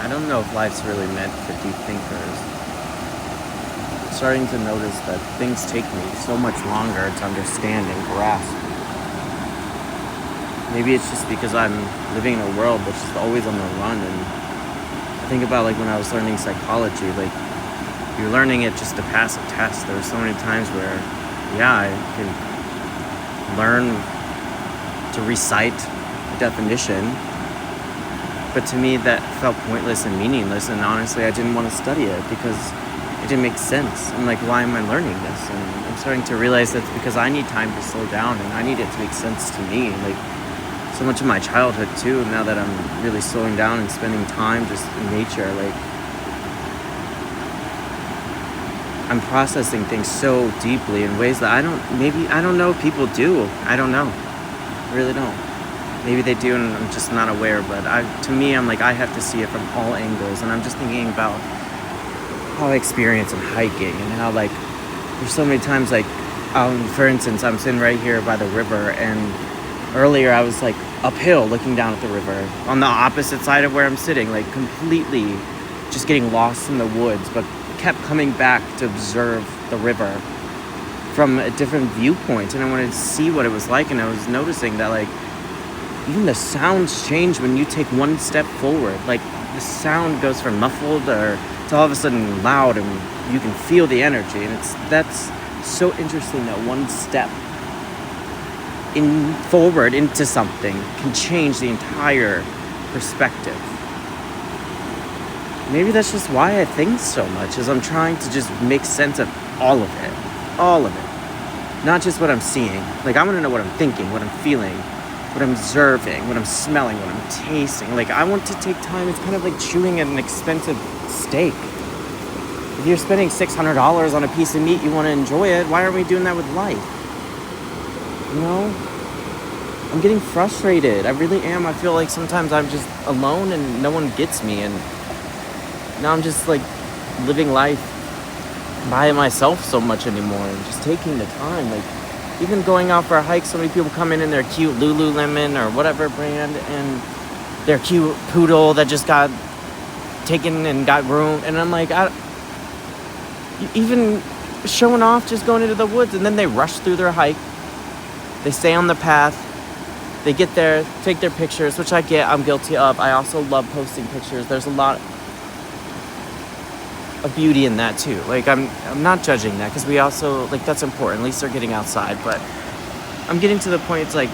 I don't know if life's really meant for deep thinkers. I'm starting to notice that things take me so much longer to understand and grasp. Maybe it's just because I'm living in a world that's just always on the run. And I think about like when I was learning psychology, like you're learning it just to pass a test. There were so many times where, yeah, I can learn to recite a definition, but to me that felt pointless and meaningless, and honestly I didn't want to study it because it didn't make sense. I'm like, why am I learning this? And I'm starting to realize that's because I need time to slow down and I need it to make sense to me. Like so much of my childhood too, now that I'm really slowing down and spending time just in nature, like I'm processing things so deeply in ways that I don't know if people do. I don't know. I really don't. Maybe they do and I'm just not aware, but to me, I'm like, I have to see it from all angles. And I'm just thinking about how I experience in hiking and how like, there's so many times like, for instance, I'm sitting right here by the river, and earlier I was like uphill looking down at the river on the opposite side of where I'm sitting, like completely just getting lost in the woods, but kept coming back to observe the river from a different viewpoint, and I wanted to see what it was like. And I was noticing that like even the sounds change when you take one step forward. Like the sound goes from muffled or to all of a sudden loud, and you can feel the energy. And that's so interesting that one step forward into something can change the entire perspective. Maybe that's just why I think so much, is I'm trying to just make sense of all of it, not just what I'm seeing. Like I want to know what I'm thinking, what I'm feeling, what I'm observing, what I'm smelling, what I'm tasting. Like I want to take time. It's kind of like chewing at an expensive steak. If you're spending $600 on a piece of meat, you want to enjoy it. Why aren't we doing that with life? You know? I'm getting frustrated. I really am. I feel like sometimes I'm just alone and no one gets me, and now I'm just like living life by myself so much anymore, and just taking the time. Like even going out for a hike, so many people come in their cute Lululemon or whatever brand and their cute poodle that just got taken and got groomed, and I'm like, even showing off, just going into the woods, and then they rush through their hike. They stay on the path. They get there, take their pictures, which I get, I'm guilty of. I also love posting pictures. There's a lot of beauty in that too. Like I'm not judging that, because we also, like, that's important. At least they're getting outside. But I'm getting to the point, it's like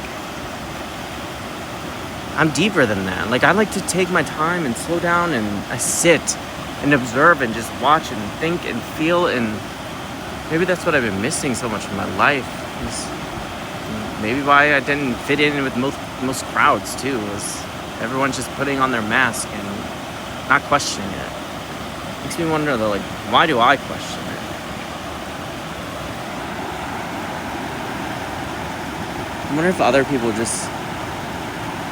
I'm deeper than that. Like I like to take my time and slow down, and I sit and observe and just watch and think and feel. And maybe that's what I've been missing so much in my life. Maybe why I didn't fit in with most crowds too, was everyone's just putting on their mask and not questioning it. Makes me wonder though, like, why do I question it? I wonder if other people just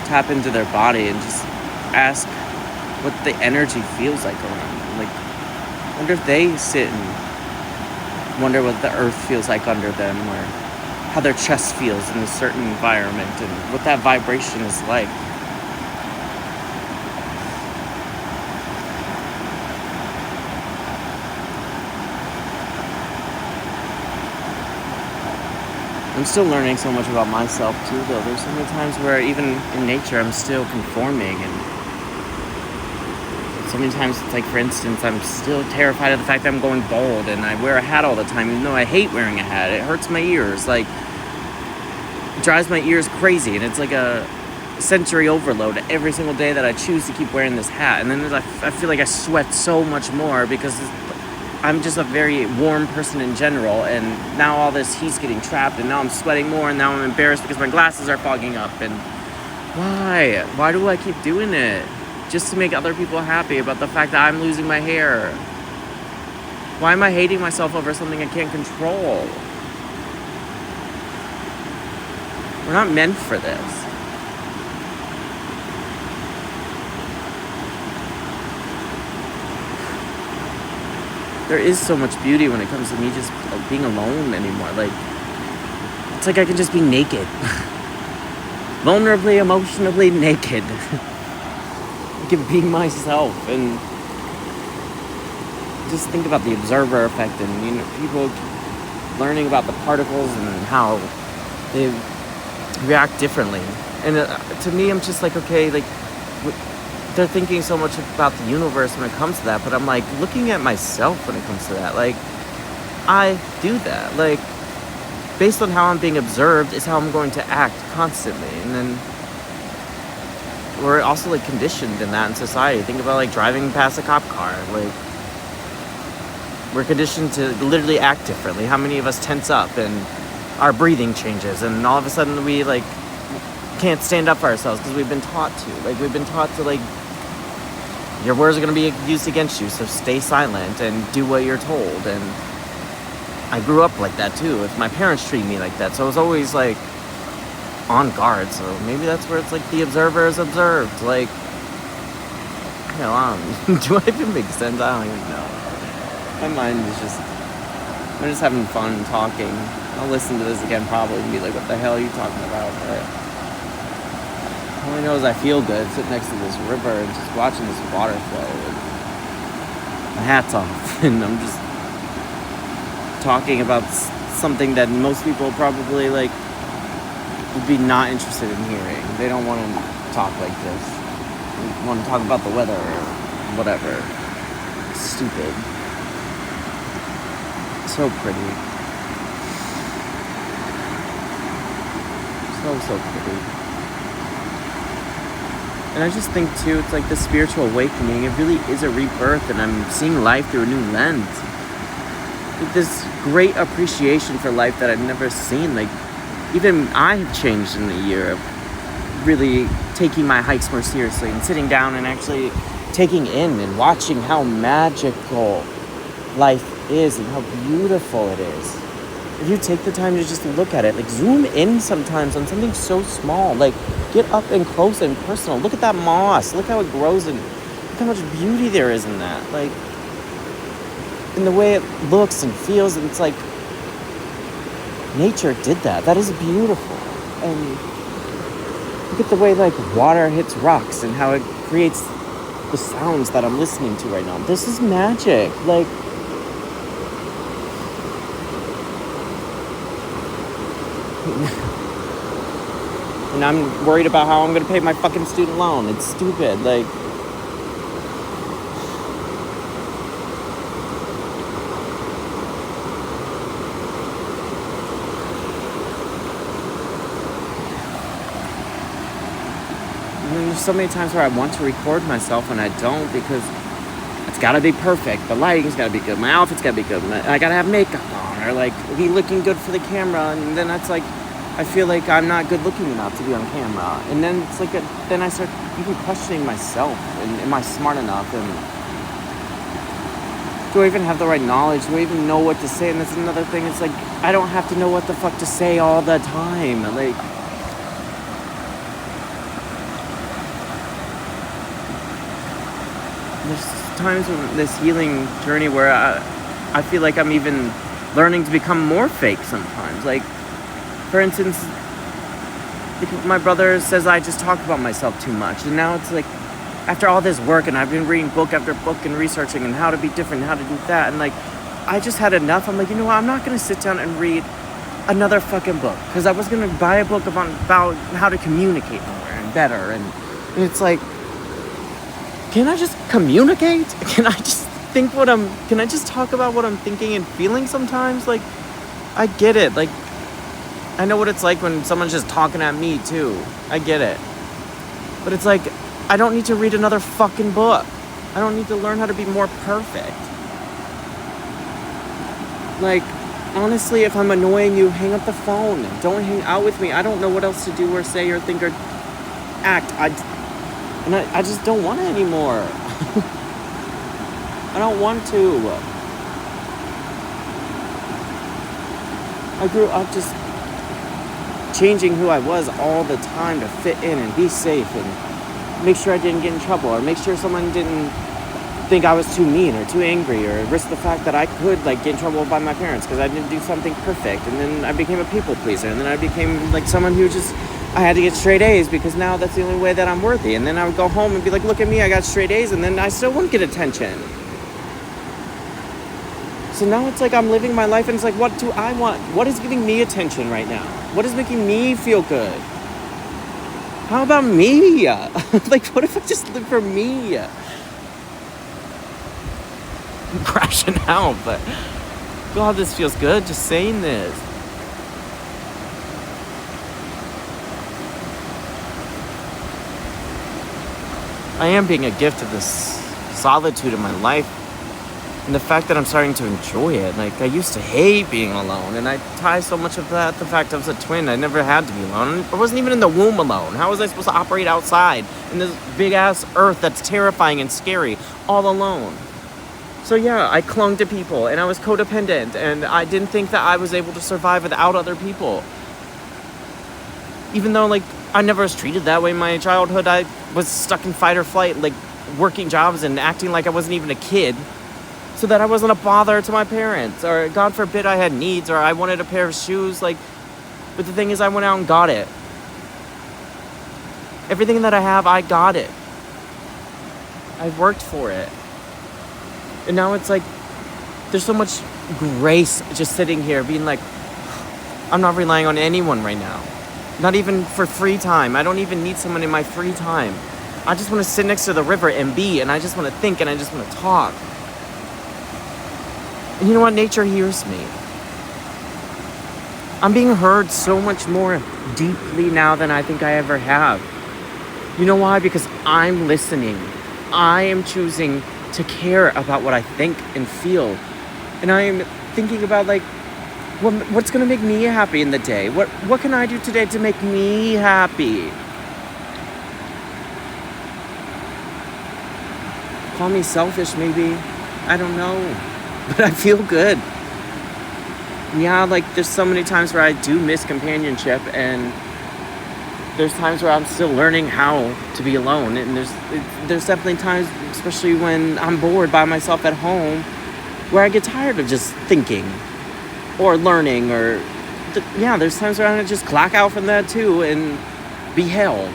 tap into their body and just ask what the energy feels like around them. Like, I wonder if they sit and wonder what the earth feels like under them, or how their chest feels in a certain environment, and what that vibration is like. I'm still learning so much about myself too, though. There's so many times where even in nature I'm still conforming, and so many times it's like, for instance, I'm still terrified of the fact that I'm going bald, and I wear a hat all the time, even though I hate wearing a hat. It hurts my ears. Like, it drives my ears crazy, and it's like a sensory overload every single day that I choose to keep wearing this hat. And then I feel like I sweat so much more because I'm just a very warm person in general, and now all this heat's getting trapped, and now I'm sweating more, and now I'm embarrassed because my glasses are fogging up. And why do I keep doing it? Just to make other people happy about the fact that I'm losing my hair. Why am I hating myself over something I can't control? We're not meant for this. There is so much beauty when it comes to me just being alone anymore. Like, it's like I can just be naked. Vulnerably, emotionally naked. can be myself and just think about the observer effect and, people learning about the particles and how they react differently. And to me, I'm just like, okay, like, they're thinking so much about the universe when it comes to that, but I'm like looking at myself when it comes to that. Like, I do that. Like, based on how I'm being observed is how I'm going to act constantly. And then we're also like conditioned in that in society. Think about like driving past a cop car. Like, we're conditioned to literally act differently. How many of us tense up and our breathing changes and all of a sudden we like can't stand up for ourselves because we've been taught to. Like, we've been taught to like, your words are going to be used against you, so stay silent and do what you're told. And I grew up like that too. If my parents treated me like that, so I was always like on guard. So maybe that's where it's like the observer is observed. Like, do I even make sense? I don't even know. My mind is I'm just having fun talking. I'll listen to this again probably and be like, what the hell are you talking about? But all I know is I feel good sitting next to this river and just watching this water flow. And my hat's off. And I'm just talking about something that most people probably like would be not interested in hearing. They don't want to talk like this. They want to talk about the weather or whatever. It's stupid. So pretty. So pretty. And I just think too, it's like the spiritual awakening. It really is a rebirth, and I'm seeing life through a new lens. Like, this great appreciation for life that I've never seen. Like, even I have changed in a year of really taking my hikes more seriously and sitting down and actually taking in and watching how magical life is and how beautiful it is. If you take the time to just look at it, like zoom in sometimes on something so small, like get up and close and personal. Look at that moss. Look how it grows and look how much beauty there is in that. Like, in the way it looks and feels, and it's like nature did that. That is beautiful. And look at the way like water hits rocks and how it creates the sounds that I'm listening to right now. This is magic. Like, and I'm worried about how I'm going to pay my fucking student loan. It's stupid. Like, and there's so many times where I want to record myself and I don't, because it's got to be perfect. The lighting's got to be good. My outfit's got to be good. I got to have makeup on, or like be looking good for the camera. And then that's like, I feel like I'm not good looking enough to be on camera. And then it's like, then I start even questioning myself. And am I smart enough? And do I even have the right knowledge? Do I even know what to say? And that's another thing. It's like, I don't have to know what the fuck to say all the time. Like, there's times in this healing journey where I feel like I'm even learning to become more fake sometimes. Like, for instance, my brother says I just talk about myself too much. And now it's like, after all this work, and I've been reading book after book and researching and how to be different, how to do that, and like, I just had enough. I'm like, you know what? I'm not going to sit down and read another fucking book, because I was going to buy a book about how to communicate more and better. And it's like, can I just communicate? Can I just can I just talk about what I'm thinking and feeling sometimes? Like, I get it. Like, I know what it's like when someone's just talking at me too. I get it. But it's like, I don't need to read another fucking book. I don't need to learn how to be more perfect. Like, honestly, if I'm annoying you, hang up the phone. Don't hang out with me. I don't know what else to do or say or think or act. I just don't want it anymore. I don't want to. I grew up just changing who I was all the time to fit in and be safe and make sure I didn't get in trouble, or make sure someone didn't think I was too mean or too angry, or risk the fact that I could like get in trouble by my parents because I didn't do something perfect. And then I became a people pleaser, and then I became like someone who just I had to get straight A's because now that's the only way that I'm worthy. And then I would go home and be like, look at me, I got straight A's, and then I still wouldn't get attention. So now it's like I'm living my life, and it's like, what do I want? What is giving me attention right now? What is making me feel good? How about me? Like, what if I just live for me? I'm crashing out, but God, this feels good just saying this. I am being a gift of this solitude in my life, and the fact that I'm starting to enjoy it. Like, I used to hate being alone, and I tie so much of that the fact I was a twin. I never had to be alone. I wasn't even in the womb alone. How was I supposed to operate outside in this big-ass earth that's terrifying and scary, all alone? So yeah, I clung to people, and I was codependent, and I didn't think that I was able to survive without other people. Even though, like, I never was treated that way in my childhood. I was stuck in fight or flight, like, working jobs and acting like I wasn't even a kid, so that I wasn't a bother to my parents, or God forbid I had needs, or I wanted a pair of shoes, like, but the thing is, I went out and got it. Everything that I have, I got it. I worked for it. And now it's like, there's so much grace just sitting here being like, I'm not relying on anyone right now. Not even for free time. I don't even need someone in my free time. I just want to sit next to the river and be, and I just want to think, and I just want to talk. And you know what? Nature hears me. I'm being heard so much more deeply now than I think I ever have. You know why? Because I'm listening. I am choosing to care about what I think and feel. And I am thinking about, like, what's going to make me happy in the day? What can I do today to make me happy? Call me selfish, maybe. I don't know. But I feel good. Yeah, like, there's so many times where I do miss companionship, and there's times where I'm still learning how to be alone. And there's definitely times, especially when I'm bored by myself at home, where I get tired of just thinking or learning, or there's times where I just clock out from that too and be held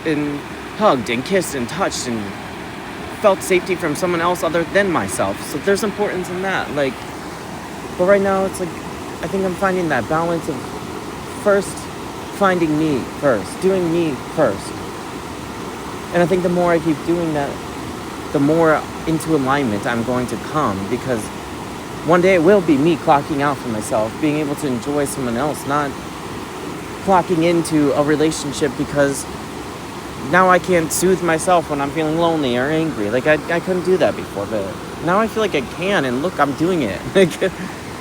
and hugged and kissed and touched and felt safety from someone else other than myself. So there's importance in that. Like, but right now it's like, I think I'm finding that balance of first finding me first, doing me first. And I think the more I keep doing that, the more into alignment I'm going to come, because one day it will be me clocking out for myself, being able to enjoy someone else, not clocking into a relationship because now I can't soothe myself when I'm feeling lonely or angry. Like, I couldn't do that before, but now I feel like I can, and look, I'm doing it. Maybe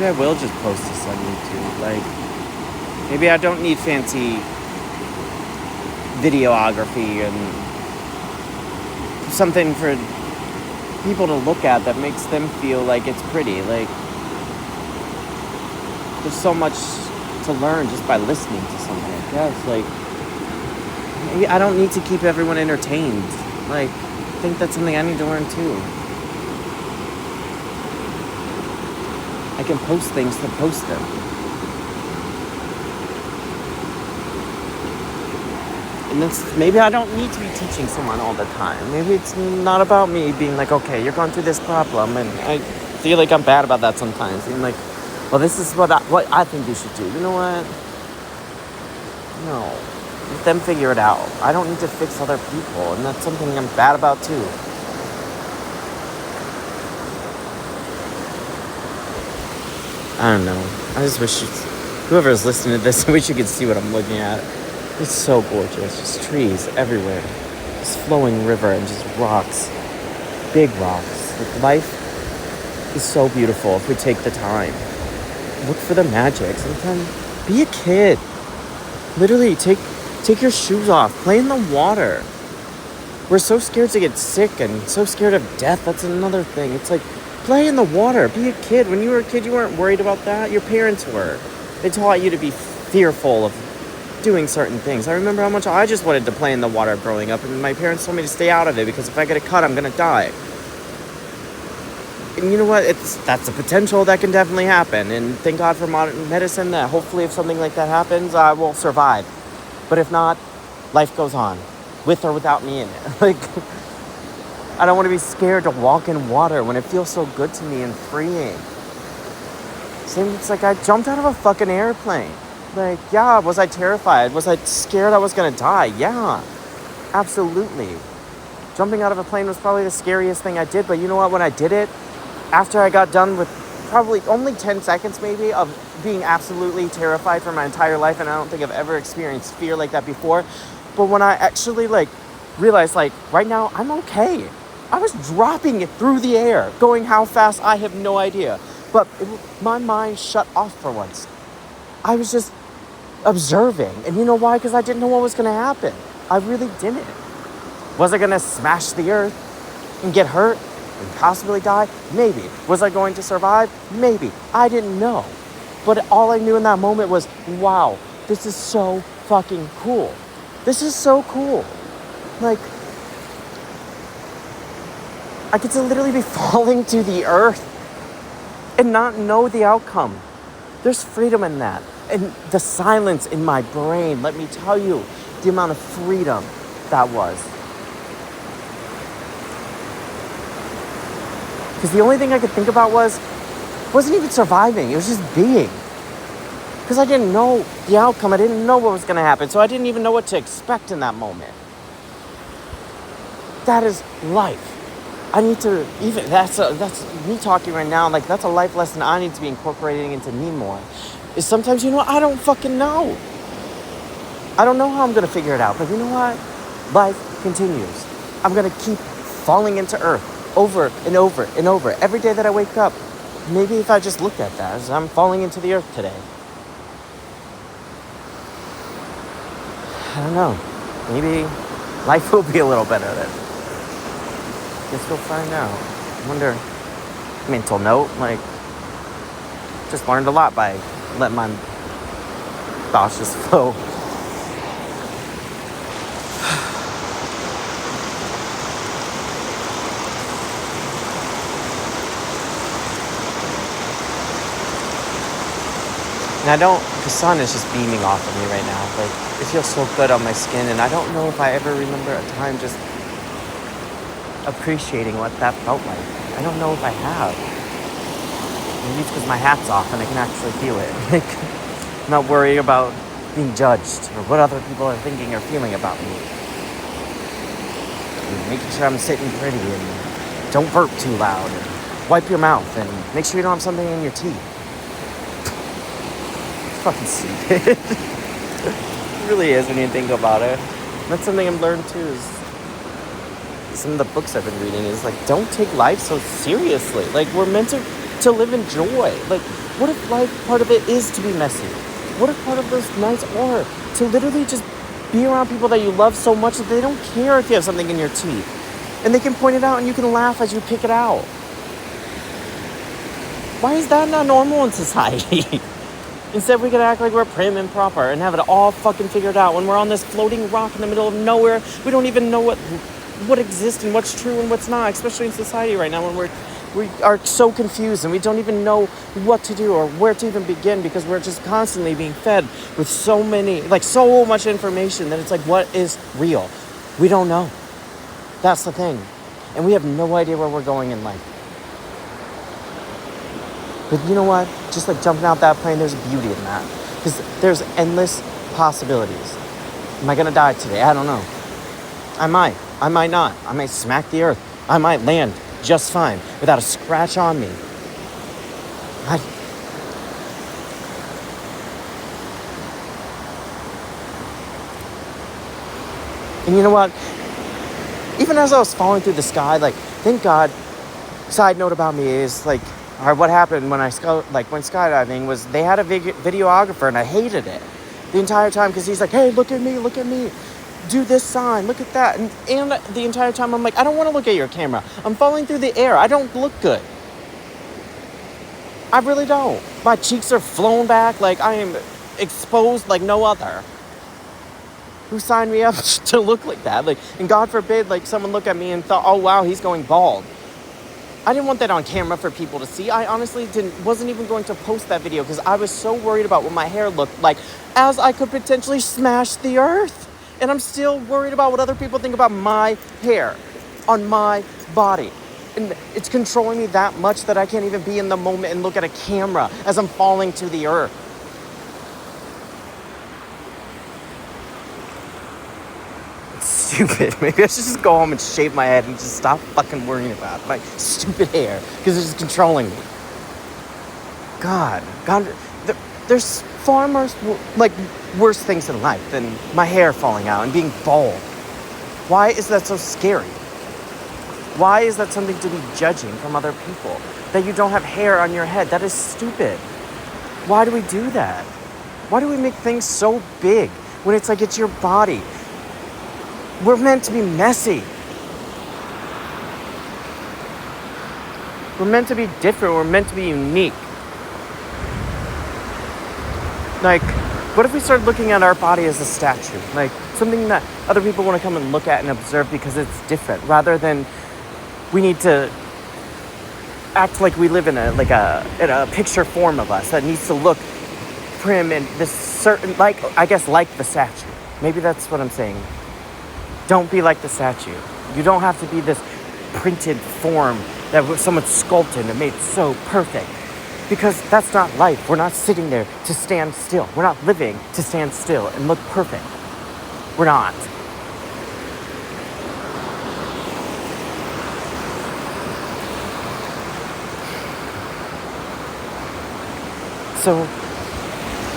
I will just post this on YouTube. Like, maybe I don't need fancy videography and something for people to look at that makes them feel like it's pretty. Like, there's so much to learn just by listening to someone, I guess. Like, maybe I don't need to keep everyone entertained. Like, I think that's something I need to learn too. I can post things to post them. And maybe I don't need to be teaching someone all the time. Maybe it's not about me being like, okay, you're going through this problem, and I feel like I'm bad about that sometimes. Being like, well, this is what I think you should do. You know what? No. Let them figure it out. I don't need to fix other people, and that's something I'm bad about too. I don't know. I just wish whoever's listening to this, I wish you could see what I'm looking at. It's so gorgeous. Just trees everywhere. This flowing river and just rocks. Big rocks. Like, life is so beautiful if we take the time. Look for the magic. Sometimes be a kid. Literally, take your shoes off. Play in the water. We're so scared to get sick and so scared of death. That's another thing. It's like, Play in the water. Be a kid. When you were a kid, you weren't worried about that. Your parents were. They taught you to be fearful of doing certain things. I remember how much I just wanted to play in the water growing up, and my parents told me to stay out of it because if I get a cut, I'm going to die. And you know what? That's a potential that can definitely happen. And thank God for modern medicine that hopefully if something like that happens, I will survive. But if not, life goes on, with or without me in it. Like, I don't want to be scared to walk in water when it feels so good to me and freeing. Same, it's like I jumped out of a fucking airplane. Like, yeah, was I terrified? Was I scared I was going to die? Yeah, absolutely. Jumping out of a plane was probably the scariest thing I did. But you know what? When I did it, after I got done with probably only 10 seconds maybe of being absolutely terrified for my entire life, and I don't think I've ever experienced fear like that before. But when I actually realized right now I'm okay. I was dropping it through the air, going how fast I have no idea. But my mind shut off for once. I was just observing. And you know why? Because I didn't know what was going to happen. I really didn't. Was I going to smash the earth and get hurt and possibly die? Maybe. Was I going to survive? Maybe. I didn't know. But all I knew in that moment was, wow, this is so fucking cool. This is so cool. I get to literally be falling to the earth and not know the outcome. There's freedom in that. And the silence in my brain, let me tell you, the amount of freedom that was. Because the only thing I could think about wasn't even surviving. It was just being. Because I didn't know the outcome. I didn't know what was going to happen. So I didn't even know what to expect in that moment. That is life. I need to, that's me talking right now, that's a life lesson I need to be incorporating into me more. Is sometimes, I don't fucking know. I don't know how I'm going to figure it out, but you know what? Life continues. I'm going to keep falling into earth over and over and over. Every day that I wake up, maybe if I just look at that as I'm falling into the earth today. I don't know. Maybe life will be a little better then. Guess we'll find out. I wonder, mental note, just learned a lot by letting my thoughts just flow. And the sun is just beaming off of me right now. It feels so good on my skin, and I don't know if I ever remember a time just appreciating what that felt like. I don't know if I have. Maybe it's because my hat's off and I can actually feel it. I'm not worried about being judged or what other people are thinking or feeling about me. And making sure I'm sitting pretty and don't burp too loud and wipe your mouth and make sure you don't have something in your teeth. It's fucking stupid. It really is when you think about it. That's something I've learned too is some of the books I've been reading is don't take life so seriously. We're meant to live in joy. What if life, part of it is to be messy? What if part of those nights are to literally just be around people that you love so much that they don't care if you have something in your teeth, and they can point it out and you can laugh as you pick it out? Why is that not normal in society? Instead, we could act like we're prim and proper and have it all fucking figured out when we're on this floating rock in the middle of nowhere. We don't even know what exists and what's true and what's not, especially in society right now when we are so confused and we don't even know what to do or where to even begin because we're just constantly being fed with so much information that it's what is real? We don't know. That's the thing. And we have no idea where we're going in life. But you know what? Just jumping out that plane, there's beauty in that. Because there's endless possibilities. Am I going to die today? I don't know. I might. I might not. I might smack the earth. I might land just fine without a scratch on me. And you know what? Even as I was falling through the sky, thank God, side note about me is or what happened when when skydiving was they had a videographer and I hated it the entire time because he's hey, look at me. Do this sign, look at that. And the entire time I'm I don't want to look at your camera. I'm falling through the air. I don't look good. I really don't. My cheeks are flown back. Like, I am exposed like no other. Who signed me up to look like that? Like, and God forbid, like, someone look at me and thought, oh, wow, he's going bald. I didn't want that on camera for people to see. I honestly wasn't even going to post that video because I was so worried about what my hair looked like, as I could potentially smash the earth. And I'm still worried about what other people think about my hair on my body. And it's controlling me that much that I can't even be in the moment and look at a camera as I'm falling to the earth. Stupid. Maybe I should just go home and shave my head and just stop fucking worrying about my stupid hair because it's just controlling me. God, there's far more worse things in life than my hair falling out and being bald. Why is that so scary? Why is that something to be judging from other people? That you don't have hair on your head? That is stupid. Why do we do that? Why do we make things so big when it's like it's your body? We're meant to be messy. We're meant to be different. We're meant to be unique. Like, what if we start looking at our body as a statue? Like, something that other people want to come and look at and observe because it's different, rather than we need to act like we live in a picture form of us that needs to look prim and this certain, like the statue. Maybe that's what I'm saying. Don't be like the statue. You don't have to be this printed form that someone sculpted and made so perfect. Because that's not life. We're not sitting there to stand still. We're not living to stand still and look perfect. We're not. So,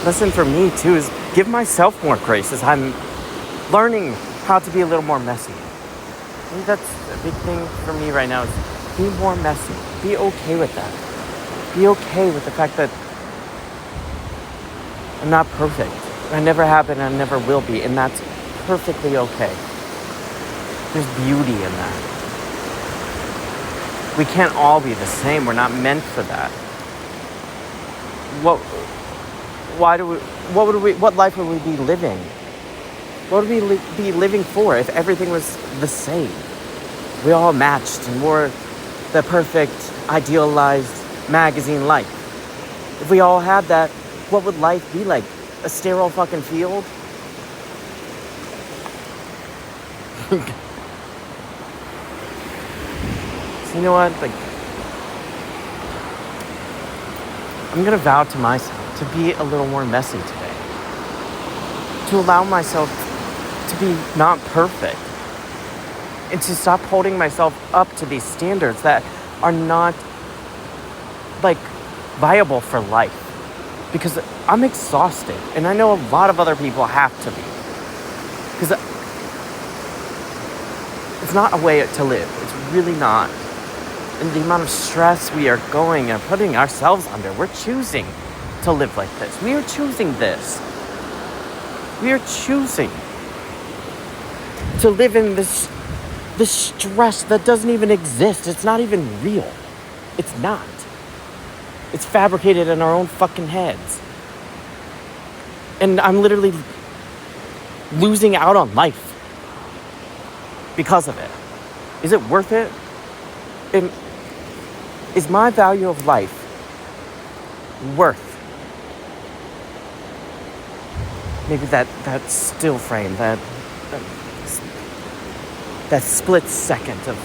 lesson for me too is give myself more grace as I'm learning how to be a little more messy. I think that's a big thing for me right now is be more messy. Be okay with that. Be okay with the fact that I'm not perfect. I never have been and I never will be, and that's perfectly okay. There's beauty in that. We can't all be the same. We're not meant for that. What life would we be living? What would we be living for if everything was the same? We all matched and wore the perfect, idealized magazine life. If we all had that, what would life be like? A sterile fucking field? So you know what? Like, I'm gonna vow to myself to be a little more messy today. To allow myself to be not perfect. And to stop holding myself up to these standards that are not, like, viable for life. Because I'm exhausted. And I know a lot of other people have to be. Because it's not a way to live. It's really not. And the amount of stress we are going and putting ourselves under, we're choosing to live like this. We are choosing this. We are choosing to live in this stress that doesn't even exist. It's not even real. It's not. It's fabricated in our own fucking heads. And I'm literally losing out on life because of it. Is it worth it? Is my value of life worth maybe that still frame, that split second of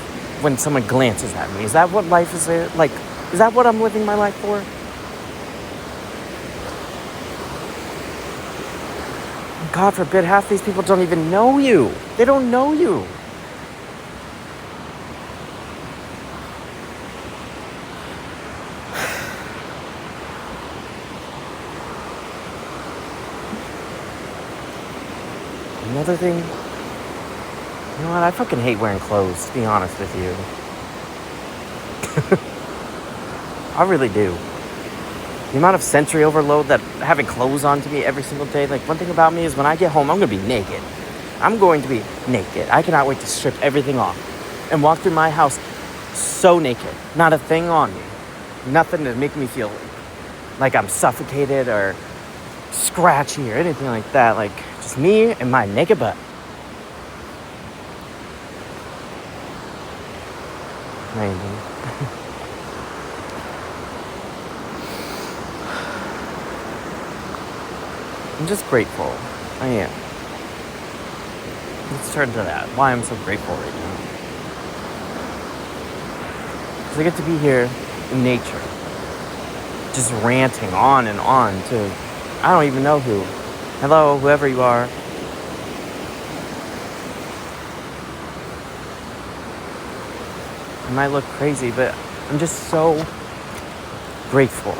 when someone glances at me? Is that what life is like? Is that what I'm living my life for? God forbid, half these people don't even know you. They don't know you. Another thing, you know what? I fucking hate wearing clothes, to be honest with you. I really do. The amount of sensory overload that having clothes on to me every single day. Like, one thing about me is when I get home, I'm going to be naked. I'm going to be naked. I cannot wait to strip everything off and walk through my house so naked. Not a thing on me. Nothing to make me feel like I'm suffocated or scratchy or anything like that. Like, just me and my naked butt. Random. I'm just grateful. I am. Let's turn to that. Why I'm so grateful right now. Because I get to be here in nature. Just ranting on and on to I don't even know who. Hello, whoever you are. I might look crazy, but I'm just so grateful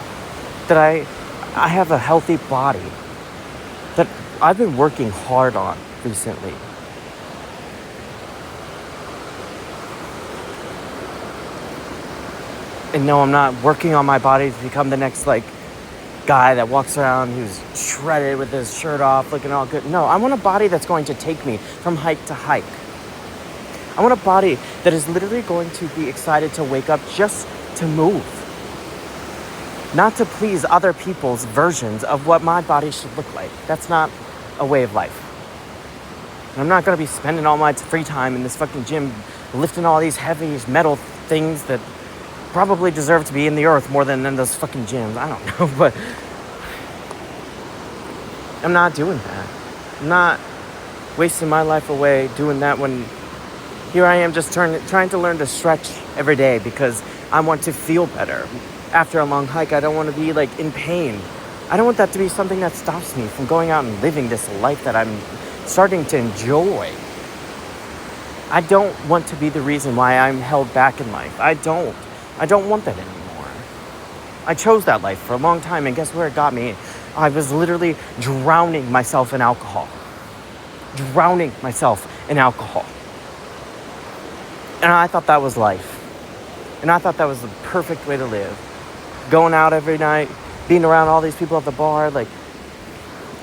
that I have a healthy body that I've been working hard on recently. And no, I'm not working on my body to become the next guy that walks around who's shredded with his shirt off, looking all good. No, I want a body that's going to take me from hike to hike. I want a body that is literally going to be excited to wake up just to move. Not to please other people's versions of what my body should look like. That's not a way of life. And I'm not going to be spending all my free time in this fucking gym lifting all these heavy metal things that probably deserve to be in the earth more than in those fucking gyms. I don't know, but I'm not doing that. I'm not wasting my life away doing that when here I am just trying to learn to stretch every day because I want to feel better. After a long hike, I don't want to be in pain. I don't want that to be something that stops me from going out and living this life that I'm starting to enjoy. I don't want to be the reason why I'm held back in life. I don't want that anymore. I chose that life for a long time, and guess where it got me? I was literally drowning myself in alcohol. And I thought that was life. And I thought that was the perfect way to live. Going out every night, being around all these people at the bar,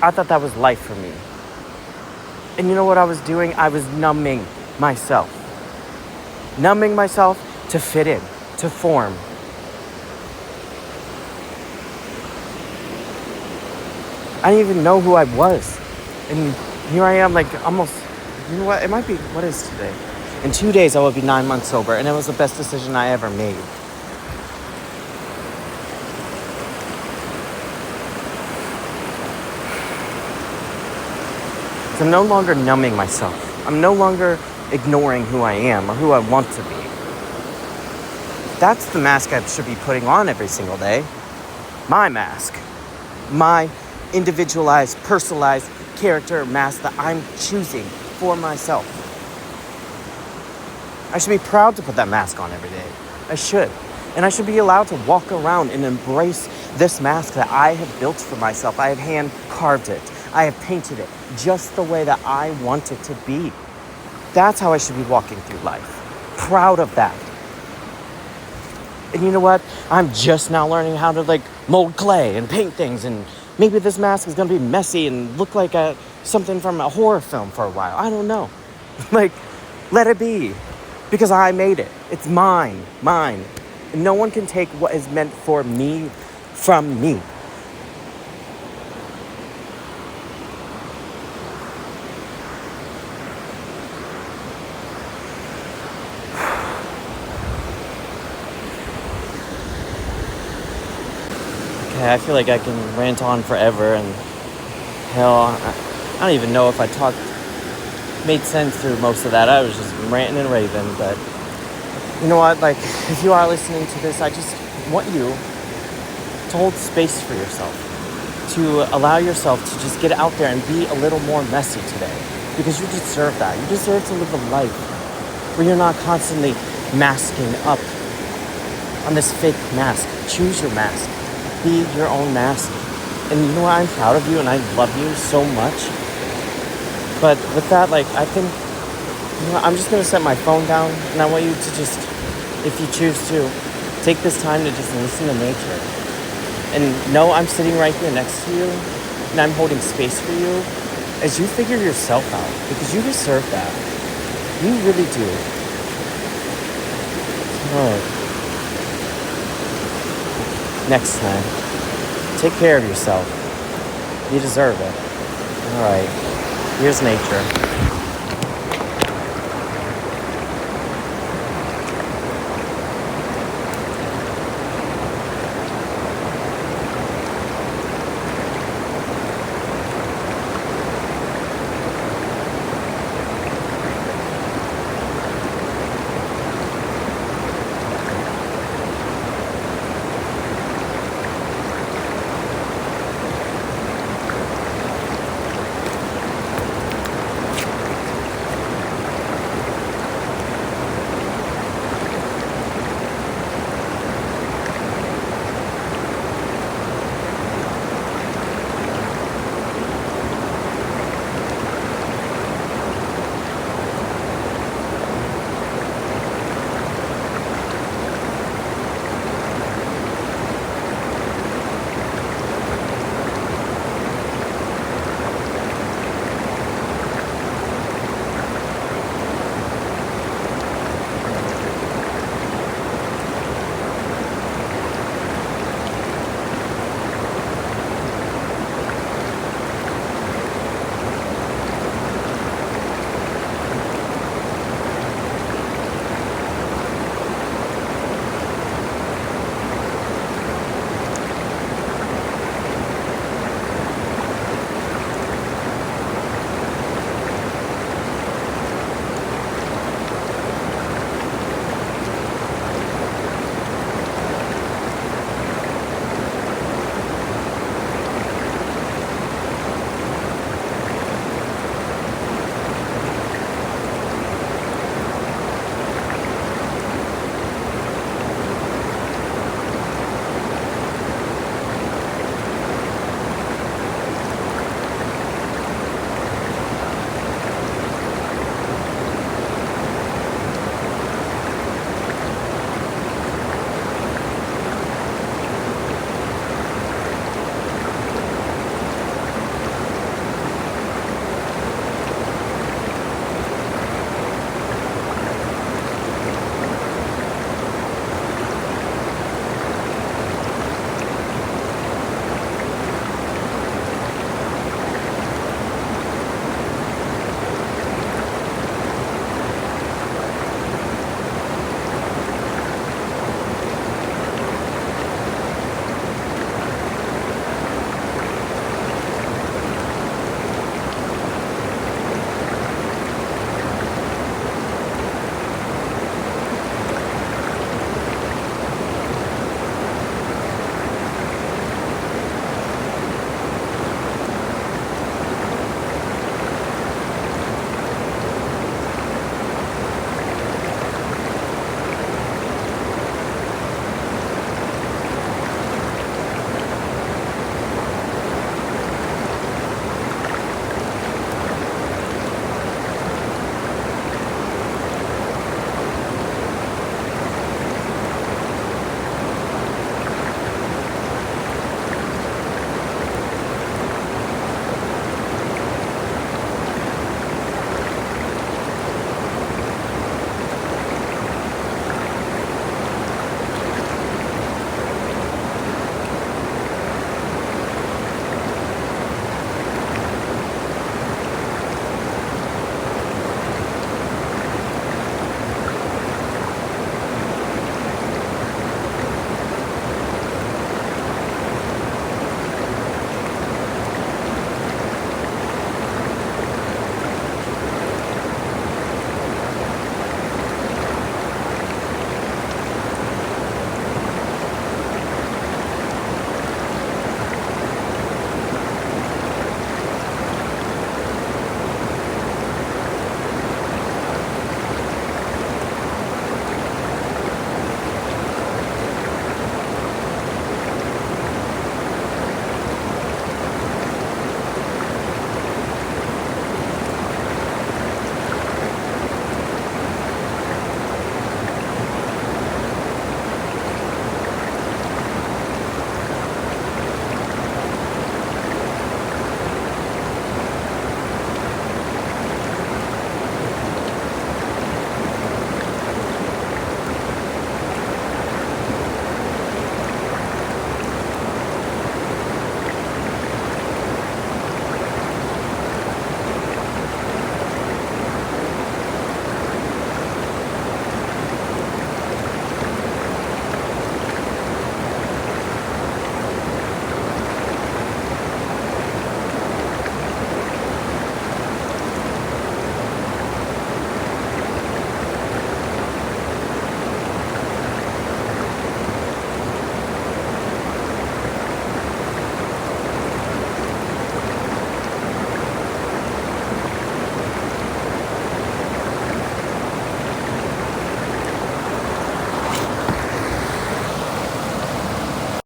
I thought that was life for me. And you know what I was doing? I was numbing myself. Numbing myself to fit in, to form. I didn't even know who I was. And here I am, almost, you know what? It might be, what is today? In 2 days, I will be 9 months sober, and it was the best decision I ever made. So I'm no longer numbing myself. I'm no longer ignoring who I am or who I want to be. That's the mask I should be putting on every single day. My mask. My individualized, personalized character mask that I'm choosing for myself. I should be proud to put that mask on every day. I should. And I should be allowed to walk around and embrace this mask that I have built for myself. I have hand carved it. I have painted it just the way that I want it to be. That's how I should be walking through life. Proud of that. And you know what? I'm just now learning how to mold clay and paint things, and maybe this mask is going to be messy and look like something from a horror film for a while. I don't know. Let it be. Because I made it. It's mine. And no one can take what is meant for me from me. Okay, I feel like I can rant on forever, and hell, I don't even know if I made sense through most of that. I was just ranting and raving, but you know what? If you are listening to this, I just want you to hold space for yourself, to allow yourself to just get out there and be a little more messy today, because you deserve that. You deserve to live a life where you're not constantly masking up on this fake mask. Choose your mask. Be your own mask. And you know what? I'm proud of you, and I love you so much. But with that, I think, I'm just going to set my phone down, and I want you to just, if you choose to, take this time to just listen to nature. And know I'm sitting right here next to you, and I'm holding space for you as you figure yourself out, because you deserve that. You really do. Next time, Take care of yourself. You deserve it. All right. Here's nature.